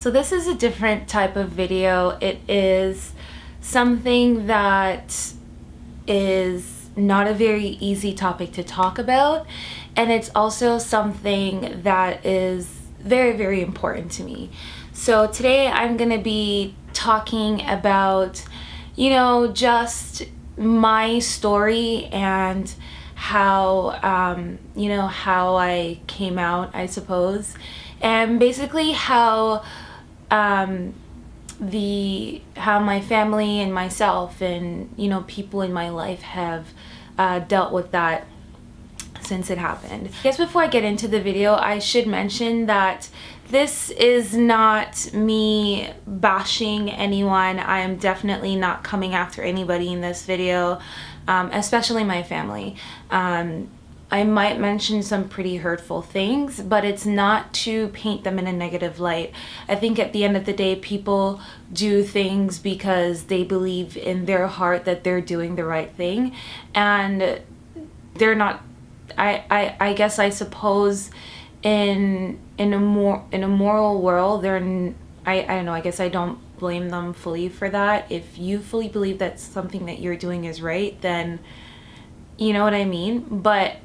So this is a different type of video. It is something that is not a very easy topic to talk about, and it's also something that is very, very important to me. So today I'm gonna be talking about, just my story and how, how I came out, I suppose, and basically how my family and myself and people in my life have dealt with that since it happened. I guess before I get into the video, I should mention that this is not me bashing anyone. I am definitely not coming after anybody in this video, especially my family. I might mention some pretty hurtful things, but it's not to paint them in a negative light. I think at the end of the day, people do things because they believe in their heart that they're doing the right thing, and they're not. I guess I suppose in a moral world, I don't know. I guess I don't blame them fully for that. If you fully believe that something that you're doing is right, then you know what I mean. But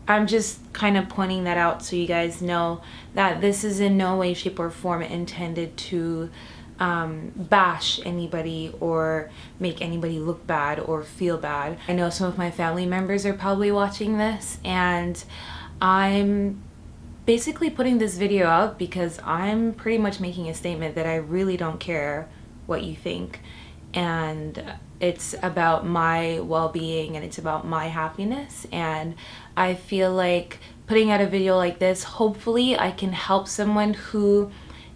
I'm just kind of pointing that out so you guys know that this is in no way, shape, or form intended to bash anybody or make anybody look bad or feel bad. I know some of my family members are probably watching this, and I'm basically putting this video out because I'm pretty much making a statement that I really don't care what you think, and it's about my well-being and it's about my happiness. And I feel like putting out a video like this, hopefully I can help someone who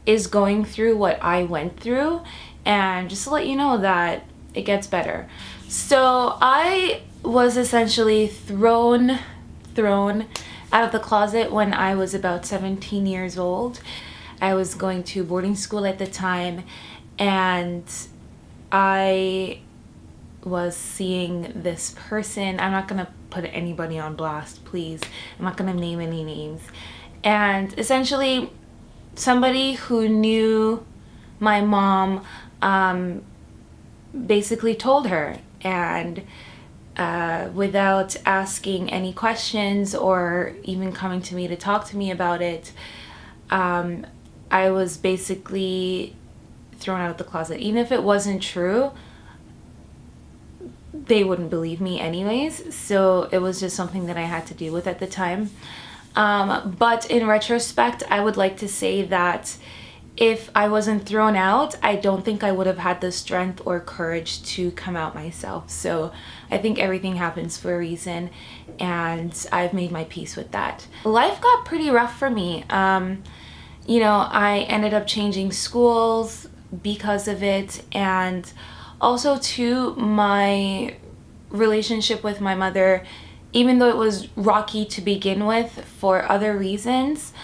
is going through what I went through, and just to let you know that it gets better. So I was essentially thrown out of the closet when I was about 17 years old. I was going to boarding school at the time, and I was seeing this person. I'm not gonna put anybody on blast, please. I'm not gonna name any names. And essentially somebody who knew my mom basically told her, and without asking any questions or even coming to me to talk to me about it, I was basically thrown out of the closet. Even if it wasn't true, they wouldn't believe me anyways, so it was just something that I had to deal with at the time. But in retrospect, I would like to say that if I wasn't thrown out, I don't think I would have had the strength or courage to come out myself. So I think everything happens for a reason, and I've made my peace with that. Life got pretty rough for me. I ended up changing schools because of it, and also too, my relationship with my mother, even though it was rocky to begin with for other reasons,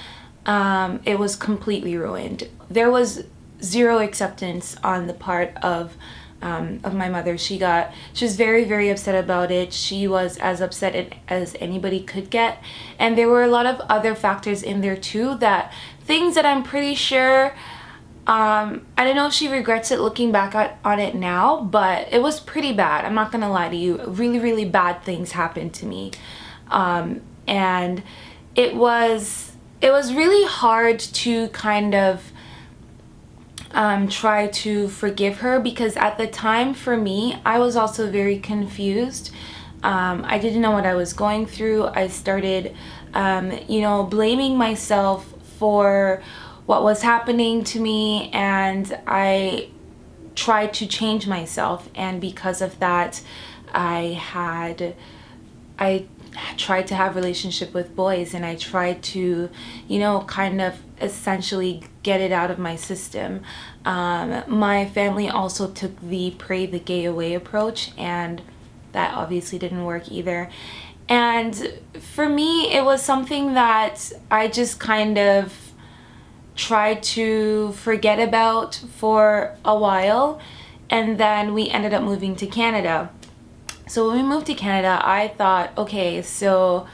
it was completely ruined. There was zero acceptance on the part of my mother. She was very, very upset about it. She was as upset as anybody could get, and there were a lot of other factors in there too, things that I'm pretty sure, I don't know if she regrets it looking back on it now, but it was pretty bad. I'm not gonna lie to you. Really, really bad things happened to me, and it was really hard to kind of try to forgive her, because at the time for me, I was also very confused. I didn't know what I was going through. I started blaming myself for what was happening to me, and I tried to change myself, and because of that I tried to have a relationship with boys, and I tried to kind of essentially get it out of my system. My family also took the pray the gay away approach, and that obviously didn't work either. And for me, it was something that I just kind of tried to forget about for a while, and then we ended up moving to Canada. So when we moved to Canada, I thought, okay, so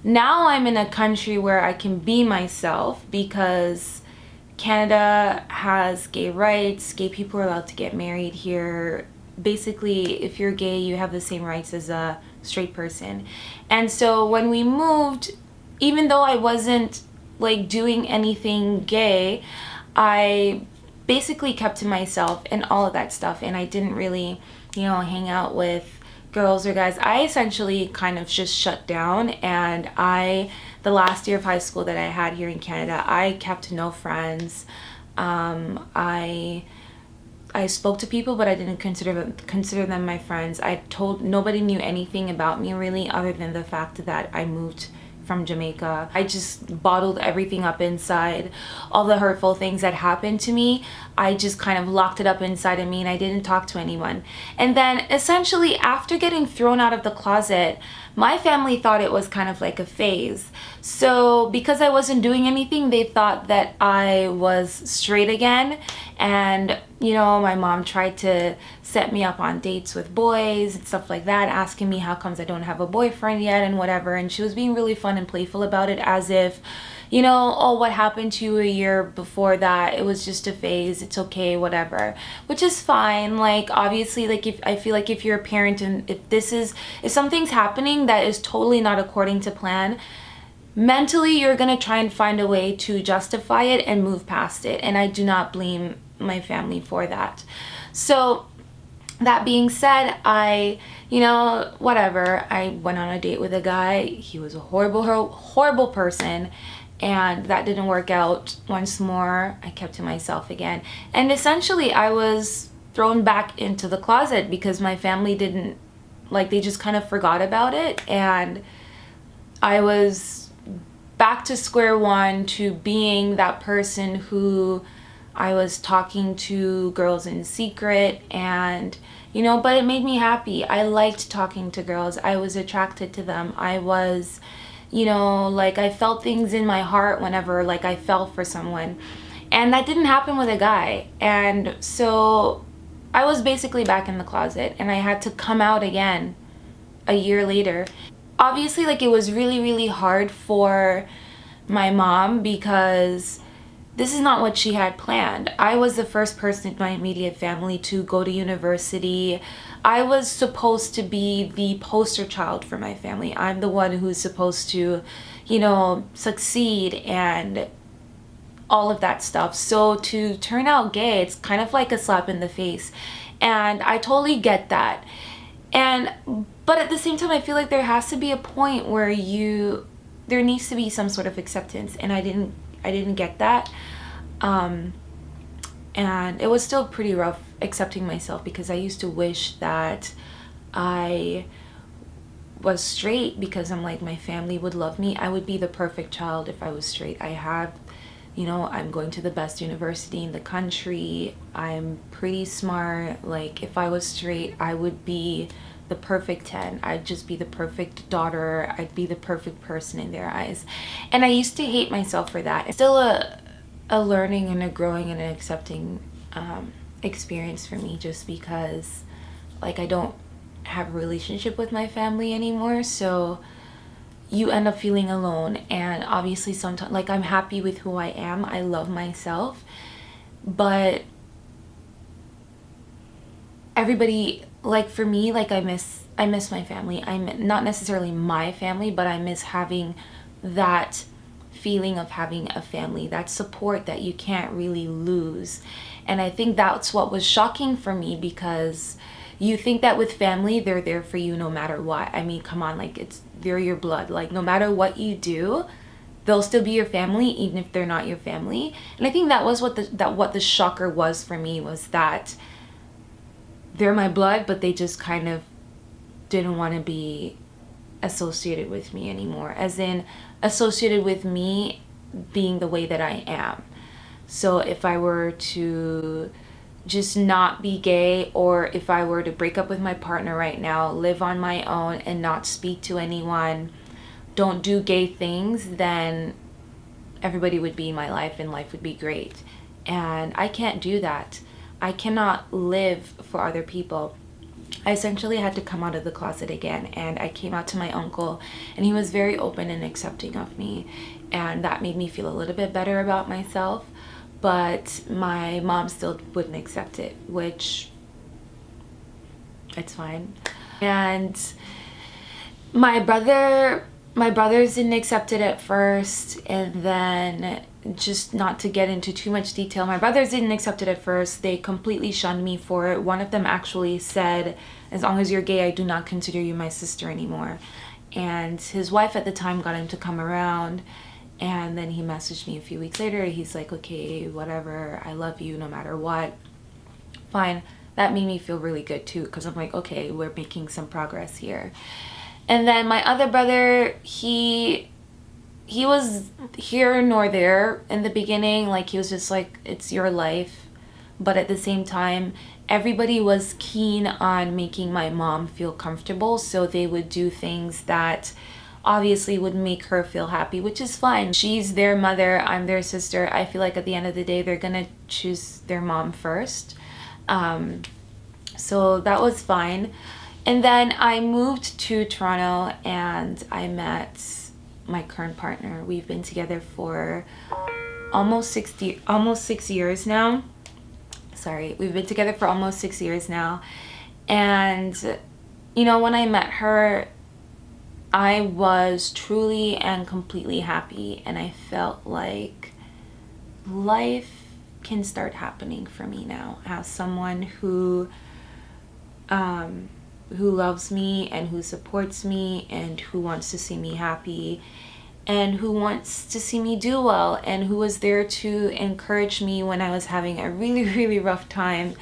now I'm in a country where I can be myself, because Canada has gay rights. Gay people are allowed to get married here. Basically, if you're gay, you have the same rights as a straight person. And so when we moved, even though I wasn't like doing anything gay, I basically kept to myself and all of that stuff, and I didn't really, you know, hang out with girls or guys. I essentially kind of just shut down, and the last year of high school that I had here in Canada, I kept no friends. I spoke to people, but I didn't consider them my friends. Nobody knew anything about me really, other than the fact that I moved from Jamaica. I just bottled everything up inside. All the hurtful things that happened to me, I just kind of locked it up inside of me, and I didn't talk to anyone. And then essentially after getting thrown out of the closet, my family thought it was kind of like a phase. So because I wasn't doing anything, they thought that I was straight again. And you know, my mom tried to set me up on dates with boys and stuff like that, asking me how comes I don't have a boyfriend yet and whatever. And she was being really fun and playful about it, as if, you know, oh, what happened to you a year before that, it was just a phase, it's okay, whatever. Which is fine. Like, obviously, like, if I feel like if you're a parent and if something's happening that is totally not according to plan, mentally you're gonna try and find a way to justify it and move past it. And I do not blame my family for that. So that being said, you know, whatever, I went on a date with a guy. He was a horrible person, and that didn't work out. Once more, I kept to myself again, and essentially I was thrown back into the closet because my family didn't, like, they just kind of forgot about it, and I was back to square one, to being that person who I was talking to girls in secret. And you know, but it made me happy. I liked talking to girls. I was attracted to them. I was, you know, like, I felt things in my heart whenever, like, I fell for someone. And that didn't happen with a guy. And so I was basically back in the closet, and I had to come out again a year later. Obviously, like, it was really, really hard for my mom because this is not what she had planned. I was the first person in my immediate family to go to university. I was supposed to be the poster child for my family. I'm the one who's supposed to, you know, succeed and all of that stuff. So to turn out gay, it's kind of like a slap in the face. And I totally get that. But at the same time, I feel like there has to be a point where there needs to be some sort of acceptance, and I didn't get that. And it was still pretty rough accepting myself, because I used to wish that I was straight, because I'm like, my family would love me. I would be the perfect child if I was straight. You know, I'm going to the best university in the country. I'm pretty smart. Like, if I was straight, I would be the perfect 10. I'd just be the perfect daughter. I'd be the perfect person in their eyes. And I used to hate myself for that. It's still a learning and a growing and an accepting experience for me, just because, like, I don't have a relationship with my family anymore. So you end up feeling alone. And obviously sometimes, like, I'm happy with who I am. I love myself. But everybody, like, for me, like, I miss my family. I'm not necessarily my family, but I miss having that feeling of having a family, that support that you can't really lose. And I think that's what was shocking for me, because you think that with family, they're there for you no matter what. I mean, come on, like, they're your blood. Like, no matter what you do, they'll still be your family, even if they're not your family. And I think that was what the shocker was for me, was that they're my blood, but they just kind of didn't want to be associated with me anymore, as in associated with me being the way that I am. So if I were to just not be gay, or if I were to break up with my partner right now, live on my own and not speak to anyone, don't do gay things, then everybody would be in my life and life would be great. And I can't do that. I cannot live for other people. I essentially had to come out of the closet again, and I came out to my uncle, and he was very open and accepting of me, and that made me feel a little bit better about myself. but my mom still wouldn't accept it, which it's fine. And my brothers didn't accept it at first, and then, just not to get into too much detail, my brothers didn't accept it at first. They completely shunned me for it. One of them actually said, as long as you're gay, I do not consider you my sister anymore. And his wife at the time got him to come around, and then he messaged me a few weeks later. He's like, okay, whatever, I love you no matter what. Fine. That made me feel really good too, because I'm like, okay, we're making some progress here. And then my other brother, he was here nor there in the beginning. Like, he was just like, it's your life. But at the same time, everybody was keen on making my mom feel comfortable, so they would do things that obviously would make her feel happy, which is fine. She's their mother, I'm their sister. I feel like at the end of the day, they're gonna choose their mom first. So that was fine. And then I moved to Toronto and I met my current partner. We've been together for almost 6 years now. Sorry, we've been together for almost 6 years now. And you know, when I met her, I was truly and completely happy, and I felt like life can start happening for me now as someone who loves me and who supports me and who wants to see me happy and who wants to see me do well and who was there to encourage me when I was having a really, really rough time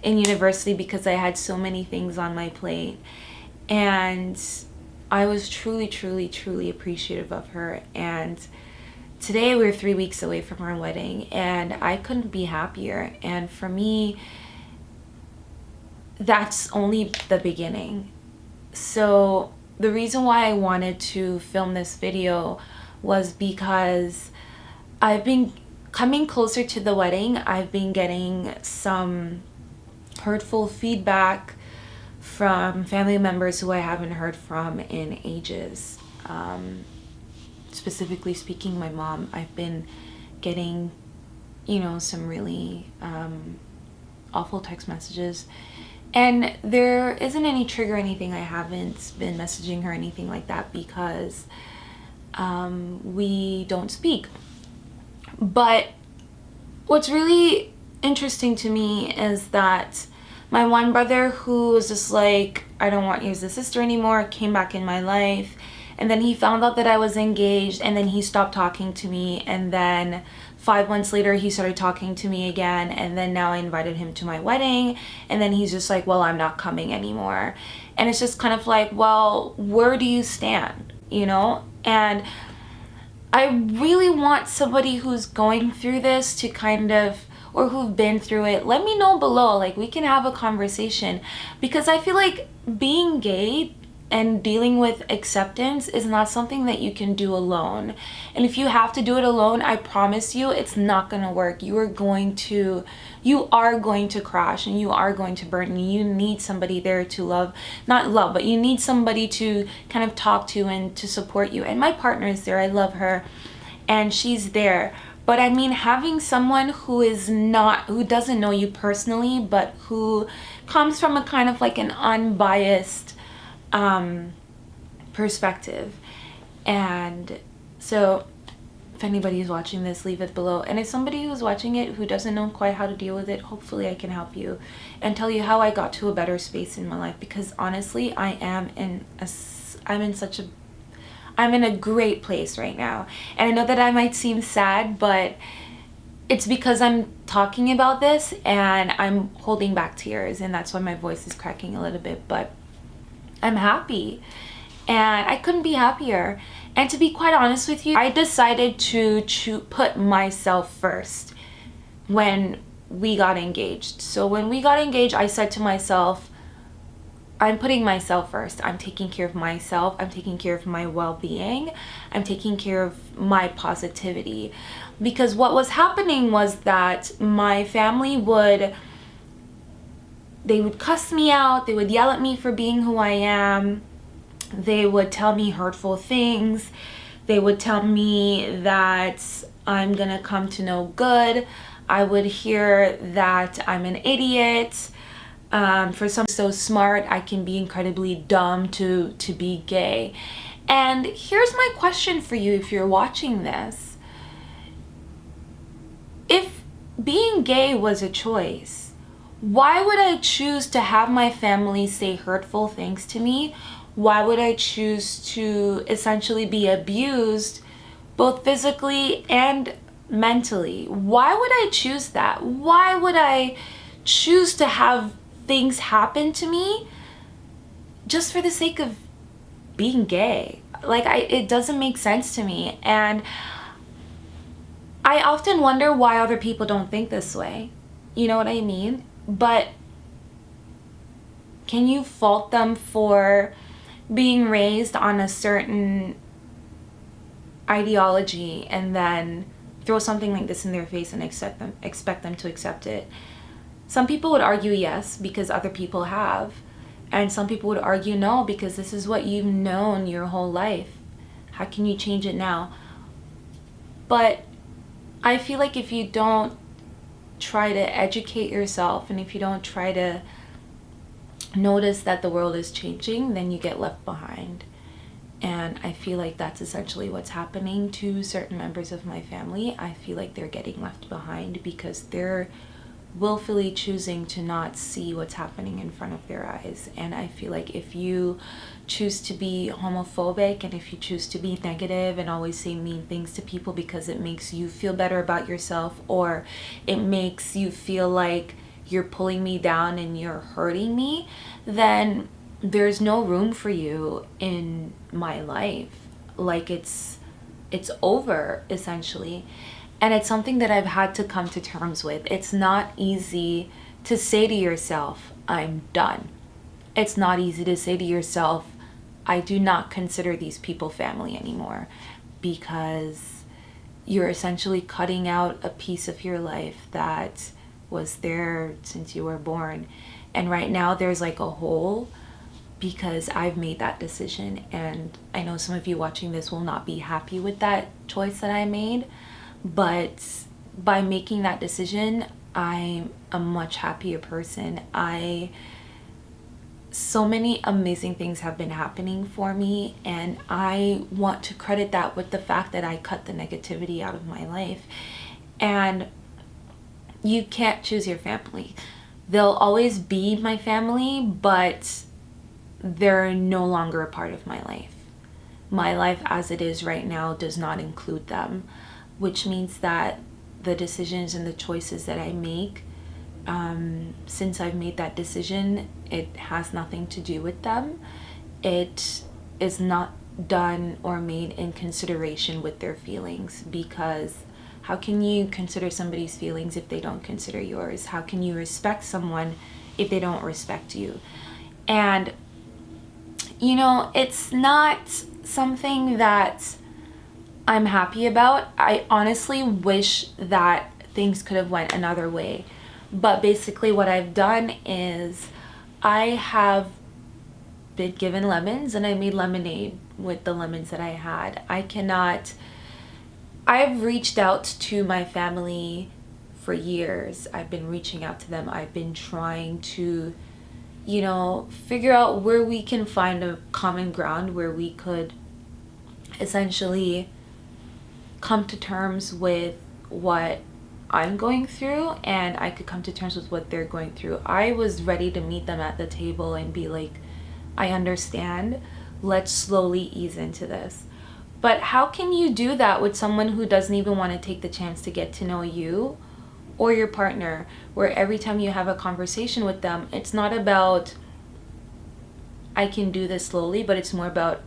in university because I had so many things on my plate. And I was truly, truly, truly appreciative of her. And today we're 3 weeks away from our wedding, and I couldn't be happier. And for me, that's only the beginning. So the reason why I wanted to film this video was because I've been coming closer to the wedding. I've been getting some hurtful feedback from family members who I haven't heard from in ages. Specifically speaking, my mom, I've been getting, you know, some really awful text messages. And there isn't any trigger or anything. I haven't been messaging her or anything like that because we don't speak. But what's really interesting to me is that my one brother, who was just like, I don't want you as a sister anymore, came back in my life. And then he found out that I was engaged, and then he stopped talking to me. And then 5 months later, he started talking to me again. And then now I invited him to my wedding. And then he's just like, well, I'm not coming anymore. And it's just kind of like, well, where do you stand? You know? And I really want somebody who's going through this to kind of, or who've been through it, let me know below. Like, we can have a conversation, because I feel like being gay and dealing with acceptance is not something that you can do alone. And if you have to do it alone, I promise you it's not gonna work. You are going to crash, and you are going to burn, and you need somebody there to love, not love, but you need somebody to kind of talk to and to support you. And my partner is there. I love her and she's there. But I mean, having someone who doesn't know you personally, but who comes from a kind of like an unbiased perspective. And so if anybody is watching this, leave it below. And if somebody who's watching it who doesn't know quite how to deal with it, hopefully I can help you and tell you how I got to a better space in my life. Because honestly, I'm in a great place right now. And I know that I might seem sad, but it's because I'm talking about this and I'm holding back tears, and that's why my voice is cracking a little bit. But I'm happy, and I couldn't be happier. And to be quite honest with you, I decided to put myself first when we got engaged. So when we got engaged, I said to myself, I'm putting myself first. I'm taking care of myself. I'm taking care of my well-being. I'm taking care of my positivity. Because what was happening was that my family would cuss me out. They would yell at me for being who I am. They would tell me hurtful things. They would tell me that I'm gonna come to no good. I would hear that I'm an idiot. For someone so smart, I can be incredibly dumb to be gay. And here's my question for you if you're watching this. If being gay was a choice, why would I choose to have my family say hurtful things to me? Why would I choose to essentially be abused both physically and mentally? Why would I choose that? Why would I choose to have things happen to me just for the sake of being gay? Like, it doesn't make sense to me. And I often wonder why other people don't think this way. You know what I mean? But can you fault them for being raised on a certain ideology and then throw something like this in their face and expect them to accept it? Some people would argue yes, because other people have. And some people would argue no, because this is what you've known your whole life. How can you change it now? But I feel like if you don't try to educate yourself, and if you don't try to notice that the world is changing, then you get left behind. And I feel like that's essentially what's happening to certain members of my family. I feel like they're getting left behind because they're willfully choosing to not see what's happening in front of their eyes. And I feel like if you choose to be homophobic and if you choose to be negative and always say mean things to people because it makes you feel better about yourself, or it makes you feel like you're pulling me down and you're hurting me, then there's no room for you in my life. Like, it's over, essentially. And it's something that I've had to come to terms with. It's not easy to say to yourself, I'm done. It's not easy to say to yourself, I do not consider these people family anymore, because you're essentially cutting out a piece of your life that was there since you were born. And right now there's like a hole, because I've made that decision. And I know some of you watching this will not be happy with that choice that I made. But by making that decision, I'm a much happier person. So many amazing things have been happening for me, and I want to credit that with the fact that I cut the negativity out of my life. And you can't choose your family. They'll always be my family, but they're no longer a part of my life. My life as it is right now does not include them, which means that the decisions and the choices that I make, since I've made that decision, it has nothing to do with them. It is not done or made in consideration with their feelings, because how can you consider somebody's feelings if they don't consider yours? How can you respect someone if they don't respect you? And you know, it's not something that I'm happy about. I honestly wish that things could have went another way. But basically what I've done is I have been given lemons and I made lemonade with the lemons that I had. I've reached out to my family for years. I've been reaching out to them. I've been trying to, you know, figure out where we can find a common ground, where we could essentially come to terms with what I'm going through, and I could come to terms with what they're going through. I was ready to meet them at the table and be like, I understand, let's slowly ease into this. But how can you do that with someone who doesn't even want to take the chance to get to know you or your partner, where every time you have a conversation with them, it's not about I can do this slowly, but it's more about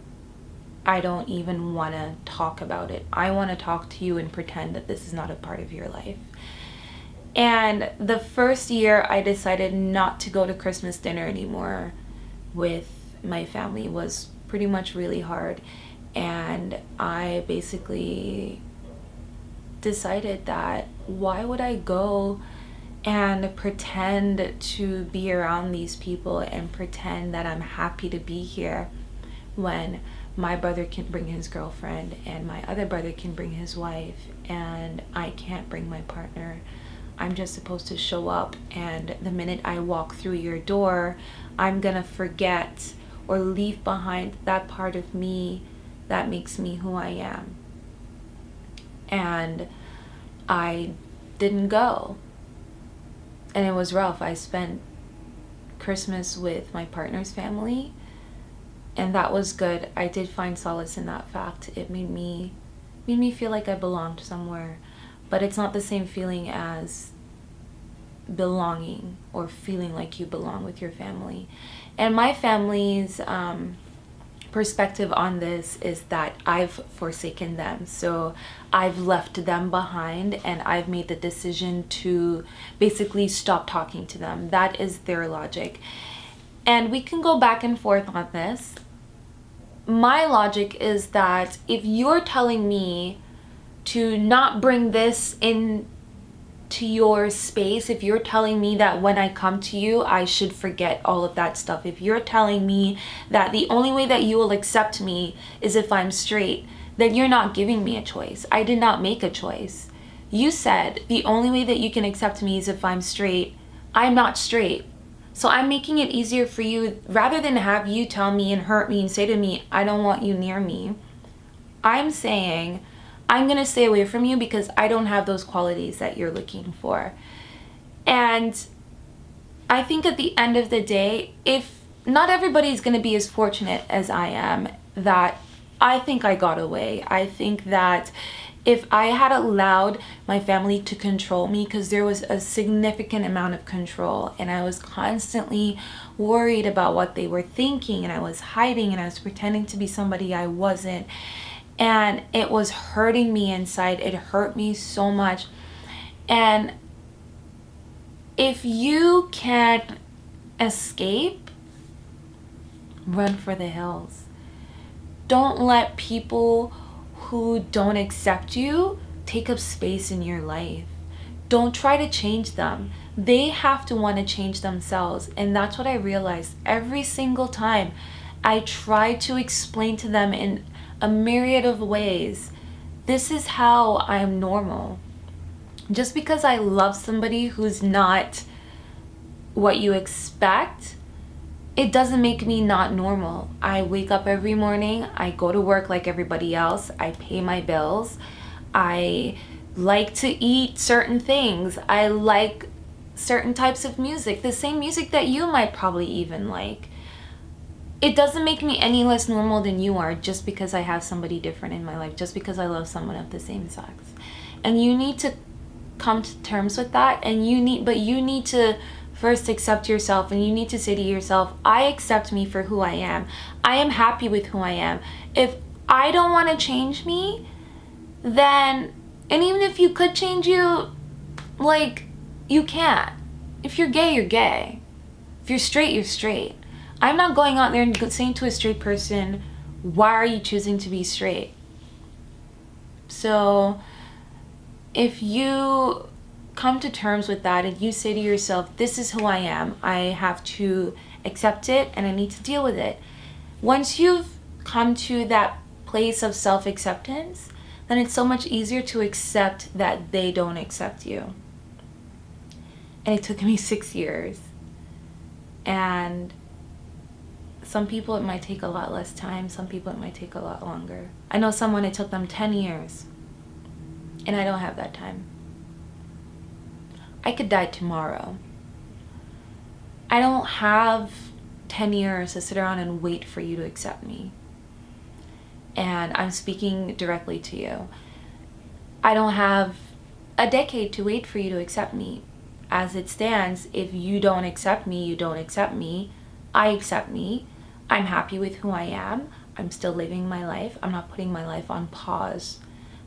I don't even want to talk about it. I want to talk to you and pretend that this is not a part of your life. And the first year I decided not to go to Christmas dinner anymore with my family was pretty much really hard. And I basically decided that why would I go and pretend to be around these people and pretend that I'm happy to be here when my brother can bring his girlfriend and my other brother can bring his wife and I can't bring my partner. I'm just supposed to show up, and the minute I walk through your door, I'm gonna forget or leave behind that part of me that makes me who I am. And I didn't go. And it was rough. I spent Christmas with my partner's family, and that was good. I did find solace in that fact. It made me feel like I belonged somewhere, but it's not the same feeling as belonging or feeling like you belong with your family. And my family's perspective on this is that I've forsaken them. So I've left them behind, and I've made the decision to basically stop talking to them. That is their logic. And we can go back and forth on this. My logic is that if you're telling me to not bring this in to your space, if you're telling me that when I come to you, I should forget all of that stuff, if you're telling me that the only way that you will accept me is if I'm straight, then you're not giving me a choice. I did not make a choice. You said the only way that you can accept me is if I'm straight. I'm not straight. So I'm making it easier for you, rather than have you tell me and hurt me and say to me, I don't want you near me. I'm saying, I'm going to stay away from you because I don't have those qualities that you're looking for. And I think at the end of the day, if not everybody's going to be as fortunate as I am, that I think I got away. I think that if I had allowed my family to control me, because there was a significant amount of control, and I was constantly worried about what they were thinking, and I was hiding, and I was pretending to be somebody I wasn't. And it was hurting me inside. It hurt me so much. And if you can't escape, run for the hills. Don't let people who don't accept you take up space in your life. Don't try to change them. They have to want to change themselves. And that's what I realized every single time I try to explain to them in a myriad of ways, this is how I'm normal. Just because I love somebody who's not what you expect, it doesn't make me not normal. I wake up every morning, I go to work like everybody else, I pay my bills, I like to eat certain things, I like certain types of music, the same music that you might probably even like. It doesn't make me any less normal than you are just because I have somebody different in my life, just because I love someone of the same sex. And you need to come to terms with that, and you need to first accept yourself, and you need to say to yourself, I accept me for who I am. I am happy with who I am. If I don't want to change me, then, and even if you could change you, like, you can't. If you're gay, you're gay. If you're straight, you're straight. I'm not going out there and saying to a straight person, why are you choosing to be straight? So if you come to terms with that and you say to yourself, this is who I am, I have to accept it and I need to deal with it. Once you've come to that place of self-acceptance, then it's so much easier to accept that they don't accept you. And it took me 6 years. And some people it might take a lot less time, some people it might take a lot longer. I know someone it took them 10 years, and I don't have that time. I could die tomorrow. I don't have 10 years to sit around and wait for you to accept me. And I'm speaking directly to you. I don't have a decade to wait for you to accept me. As it stands, if you don't accept me, you don't accept me. I accept me. I'm happy with who I am. I'm still living my life. I'm not putting my life on pause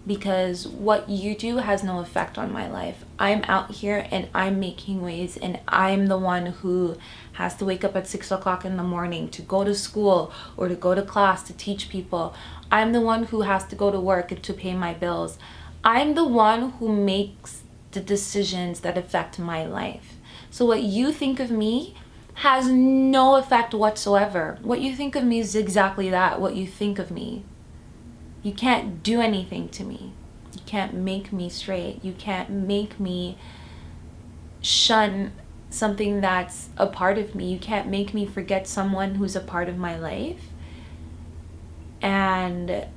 because what you do has no effect on my life. I'm out here and I'm making waves, and I'm the one who has to wake up at 6 o'clock in the morning to go to school or to go to class to teach people. I'm the one who has to go to work and to pay my bills. I'm the one who makes the decisions that affect my life. So what you think of me has no effect whatsoever. What you think of me is exactly that, what you think of me. You can't do anything to me. You can't make me straight. You can't make me shun something that's a part of me. You can't make me forget someone who's a part of my life, and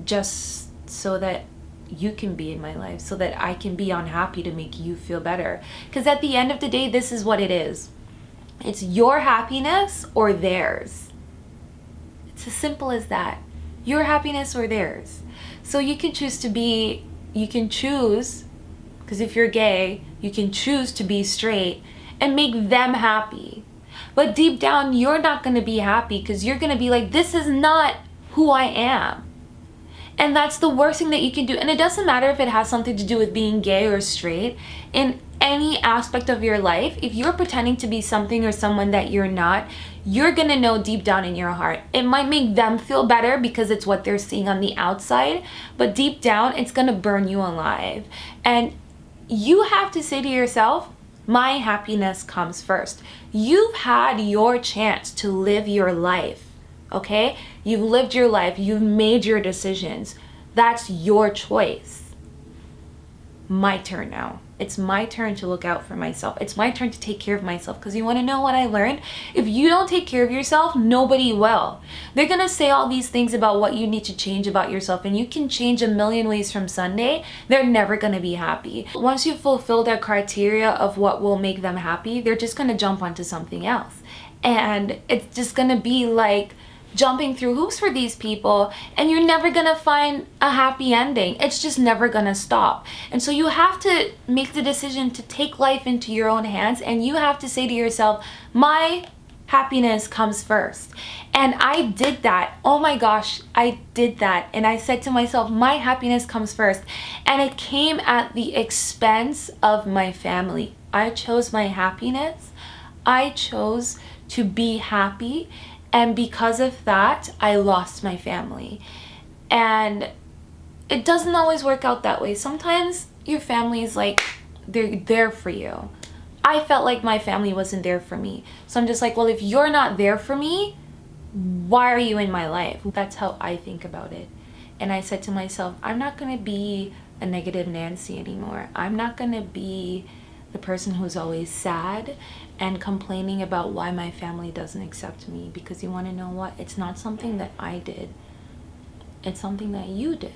just so that you can be in my life, so that I can be unhappy to make you feel better. Because at the end of the day, this is what it is. It's your happiness or theirs. It's as simple as that. Your happiness or theirs. So you can choose, because if you're gay, you can choose to be straight and make them happy. But deep down, you're not going to be happy, because you're going to be like, this is not who I am. And that's the worst thing that you can do. And it doesn't matter if it has something to do with being gay or straight. In any aspect of your life, if you're pretending to be something or someone that you're not, you're gonna know deep down in your heart. It might make them feel better because it's what they're seeing on the outside, but deep down, it's gonna burn you alive. And you have to say to yourself, my happiness comes first. You've had your chance to live your life. Okay? You've lived your life. You've made your decisions. That's your choice. My turn now. It's my turn to look out for myself. It's my turn to take care of myself. Because you want to know what I learned? If you don't take care of yourself, nobody will. They're going to say all these things about what you need to change about yourself. And you can change a million ways from Sunday. They're never going to be happy. Once you fulfill that criteria of what will make them happy, they're just going to jump onto something else. And it's just going to be like jumping through hoops for these people, and you're never gonna find a happy ending. It's just never gonna stop. And so you have to make the decision to take life into your own hands, and you have to say to yourself, my happiness comes first. And I did that. Oh my gosh, I did that. And I said to myself, my happiness comes first. And it came at the expense of my family. I chose my happiness. I chose to be happy. And because of that, I lost my family. And it doesn't always work out that way. Sometimes your family is like, they're there for you. I felt like my family wasn't there for me. So I'm just like, well, if you're not there for me, why are you in my life? That's how I think about it. And I said to myself, I'm not going to be a negative Nancy anymore. I'm not going to be the person who's always sad and complaining about why my family doesn't accept me. Because you want to know what? It's not something that I did. It's something that you did.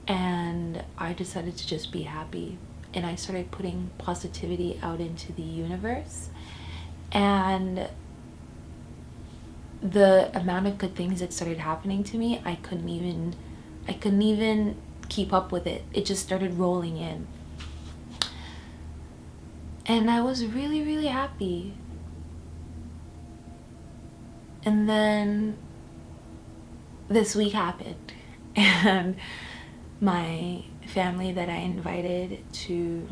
And I decided to just be happy. And I started putting positivity out into the universe. And the amount of good things that started happening to me, I couldn't even keep up with it. It just started rolling in. And I was really, really happy. And then this week happened. And my family that I invited to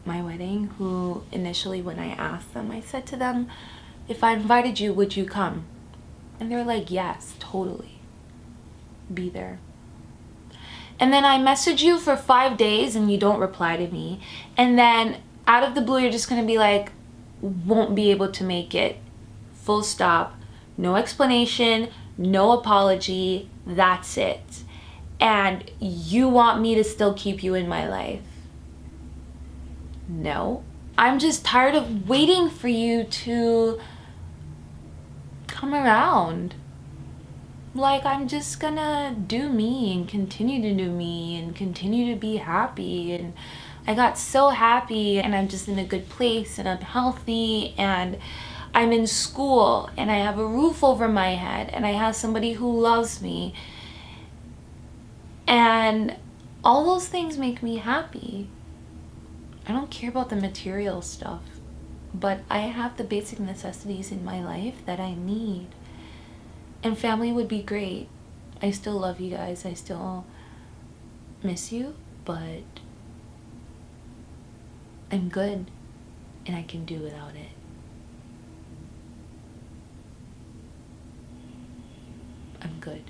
my wedding, who initially when I asked them, I said to them, if I invited you, would you come? And they're like, yes, totally. Be there. And then I message you for 5 days and you don't reply to me. And then out of the blue, you're just going to be like, won't be able to make it. Full stop. No explanation, no apology. That's it. And you want me to still keep you in my life? No. I'm just tired of waiting for you to come around. Like, I'm just gonna do me and continue to do me and continue to be happy. And I got so happy, and I'm just in a good place, and I'm healthy, and I'm in school, and I have a roof over my head, and I have somebody who loves me. And all those things make me happy. I don't care about the material stuff, but I have the basic necessities in my life that I need. And family would be great. I still love you guys. I still miss you, but I'm good and I can do without it. I'm good.